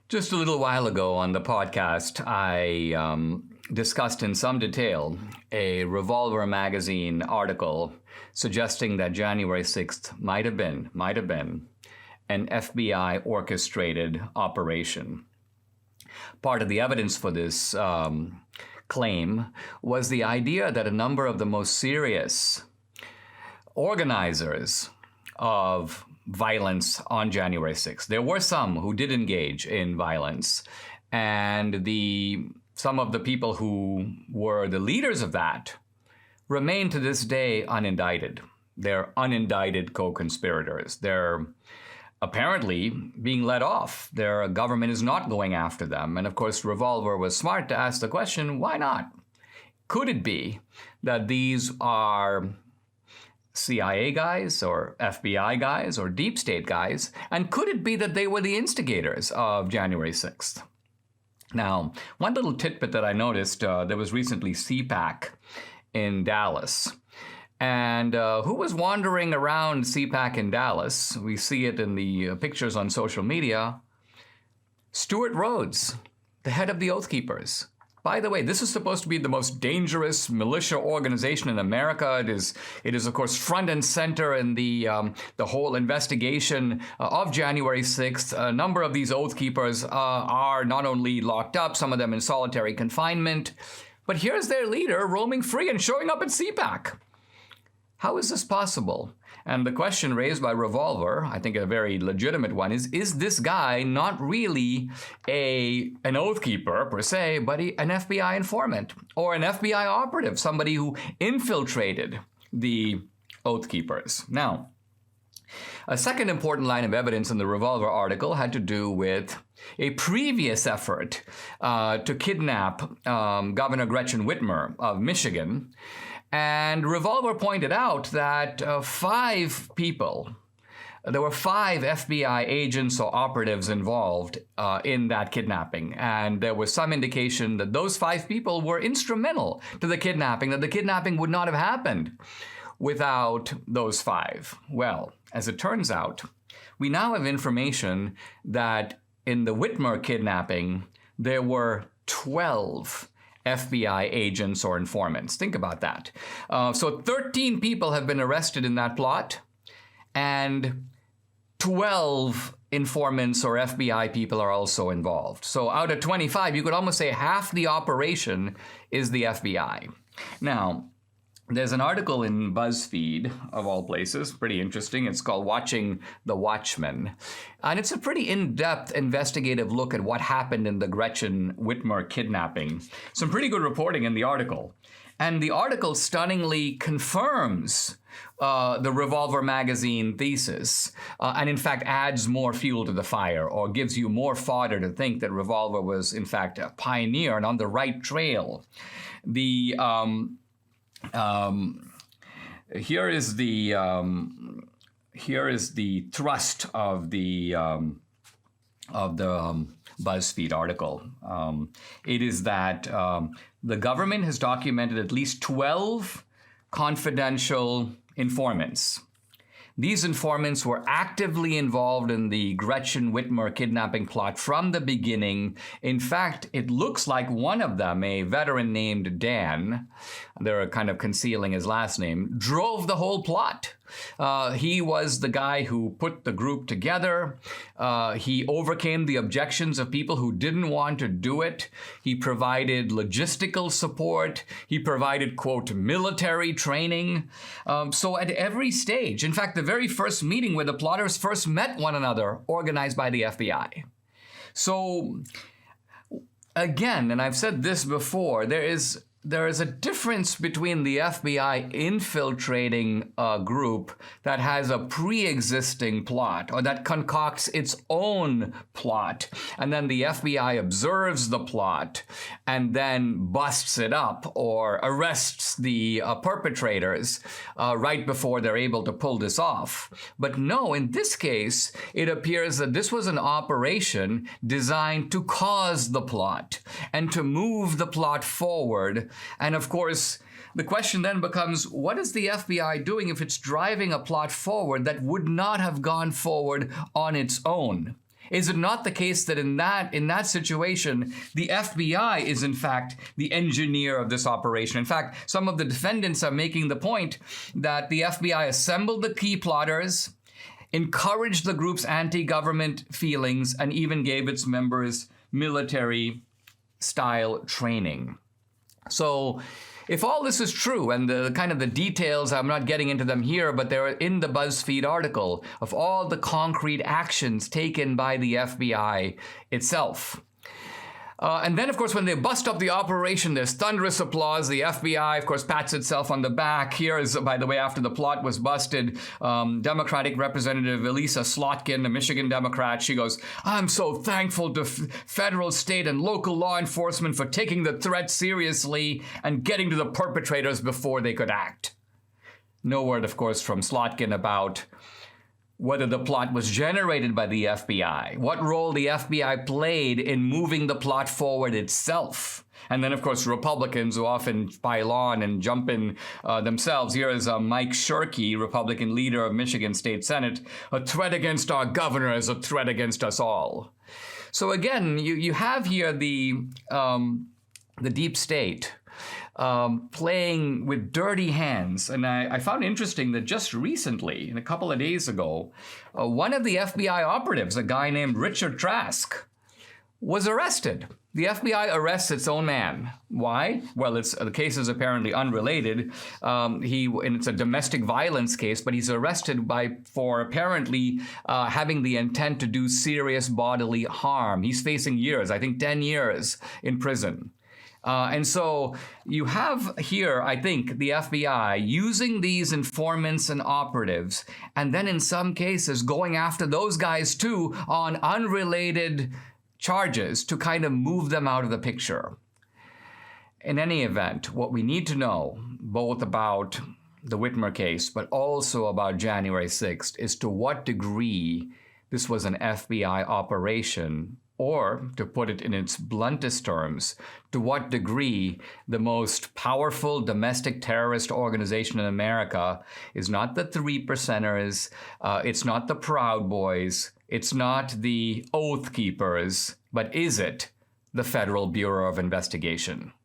Just a little while ago on the podcast, I discussed in some detail a Revolver magazine article suggesting that January 6th might have been an FBI orchestrated operation. Part of the evidence for this claim was the idea that a number of the most serious organizers of violence on January 6th. There were some who did engage in violence, and some of the people who were the leaders of that remain to this day unindicted. They're unindicted co-conspirators. They're apparently being let off. Their government is not going after them. And of course, Revolver was smart to ask the question, why not? Could it be that these are CIA guys or FBI guys or deep state guys? And could it be that they were the instigators of January 6th? Now, one little tidbit that I noticed, there was recently CPAC in Dallas. And who was wandering around CPAC in Dallas? We see it in the pictures on social media. Stuart Rhodes, the head of the Oath Keepers. By the way, this is supposed to be the most dangerous militia organization in America. It is of course, front and center in the whole investigation of January 6th. A number of these Oath Keepers are not only locked up, some of them in solitary confinement, but here's their leader roaming free and showing up at CPAC. How is this possible? And the question raised by Revolver, I think a very legitimate one, is this guy not really an Oath Keeper per se, but an FBI informant or an FBI operative, somebody who infiltrated the Oath Keepers? Now, a second important line of evidence in the Revolver article had to do with a previous effort to kidnap Governor Gretchen Whitmer of Michigan. And Revolver pointed out that there were five FBI agents or operatives involved in that kidnapping. And there was some indication that those five people were instrumental to the kidnapping, that the kidnapping would not have happened without those five. Well, as it turns out, we now have information that in the Whitmer kidnapping, there were 12 FBI agents or informants. Think about that. So 13 people have been arrested in that plot, and 12 informants or FBI people are also involved. So out of 25, you could almost say half the operation is the FBI. Now, there's an article in BuzzFeed, of all places, pretty interesting. It's called Watching the Watchmen. And it's a pretty in-depth investigative look at what happened in the Gretchen Whitmer kidnapping. Some pretty good reporting in the article. And the article stunningly confirms the Revolver magazine thesis, and in fact adds more fuel to the fire, or gives you more fodder to think that Revolver was in fact a pioneer and on the right trail. Here is the thrust of the BuzzFeed article. It is that the government has documented at least 12 confidential informants. These informants were actively involved in the Gretchen Whitmer kidnapping plot from the beginning. In fact, it looks like one of them, a veteran named Dan, they're kind of concealing his last name, drove the whole plot. He was the guy who put the group together. He overcame the objections of people who didn't want to do it. He provided logistical support. He provided, quote, military training. So at every stage, in fact, the very first meeting where the plotters first met one another, organized by the FBI. So again, and I've said this before, there is a difference between the FBI infiltrating a group that has a pre-existing plot or that concocts its own plot, and then the FBI observes the plot and then busts it up or arrests the perpetrators right before they're able to pull this off. But no, in this case, it appears that this was an operation designed to cause the plot and to move the plot forward. And of course, the question then becomes, what is the FBI doing if it's driving a plot forward that would not have gone forward on its own? Is it not the case that in that situation, the FBI is in fact the engineer of this operation? In fact, some of the defendants are making the point that the FBI assembled the key plotters, encouraged the group's anti-government feelings, and even gave its members military-style training. So if all this is true, and the kind of the details, I'm not getting into them here, but they're in the BuzzFeed article of all the concrete actions taken by the FBI itself. And then, of course, when they bust up the operation, there's thunderous applause. The FBI, of course, pats itself on the back. Here is, by the way, after the plot was busted, Democratic Representative Elisa Slotkin, a Michigan Democrat, she goes, "I'm so thankful to federal, state, and local law enforcement for taking the threat seriously and getting to the perpetrators before they could act." No word, of course, from Slotkin about whether the plot was generated by the FBI, what role the FBI played in moving the plot forward itself. And then, of course, Republicans who often pile on and jump in themselves. Here is Mike Shirkey, Republican leader of Michigan State Senate. "A threat against our governor is a threat against us all." So again, you have here the deep state playing with dirty hands. And I found interesting that just recently, a couple of days ago, one of the FBI operatives, a guy named Richard Trask, was arrested. The FBI arrests its own man. Why? Well, the case is apparently unrelated. And it's a domestic violence case, but he's arrested for apparently having the intent to do serious bodily harm. He's facing years, I think 10 years in prison. And so you have here, I think, the FBI using these informants and operatives, and then in some cases going after those guys too on unrelated charges to kind of move them out of the picture. In any event, what we need to know, both about the Whitmer case, but also about January 6th, is to what degree this was an FBI operation, or, to put it in its bluntest terms, to what degree the most powerful domestic terrorist organization in America is not the 3%ers, it's not the Proud Boys, it's not the Oath Keepers, but is it the Federal Bureau of Investigation?